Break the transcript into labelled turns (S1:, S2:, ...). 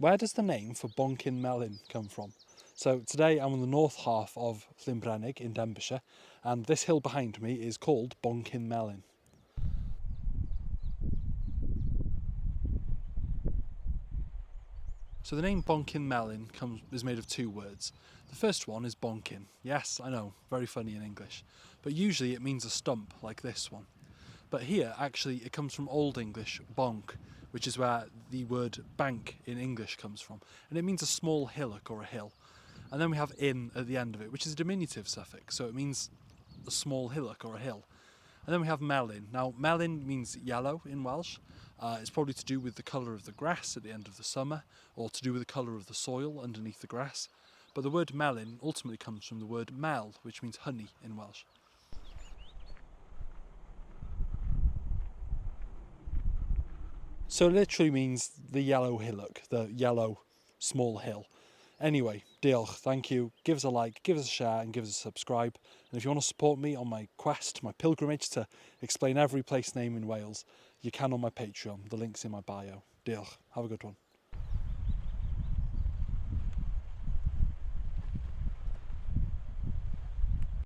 S1: Where does the name for Boncyn Melyn come from? So today I'm on the north half of Llynbrennig in Denbighshire, and this hill behind me is called Boncyn Melyn. So the name Boncyn Melyn is made of two words. The first one is bonkin. Yes, I know, very funny in English. But usually it means a stump, like this one. But here, actually, it comes from Old English, bonk, which is where the word bank in English comes from. And it means a small hillock or a hill. And then we have in at the end of it, which is a diminutive suffix, so it means a small hillock or a hill. And then we have melyn. Now, melyn means yellow in Welsh. It's probably to do with the colour of the grass at the end of the summer, or to do with the colour of the soil underneath the grass. But the word melyn ultimately comes from the word mel, which means honey in Welsh. So it literally means the yellow hillock, the yellow small hill. Anyway, diolch, thank you. Give us a like, give us a share and give us a subscribe. And if you want to support me on my quest, my pilgrimage to explain every place name in Wales, you can on my Patreon. The link's in my bio. Diolch. Have a good one.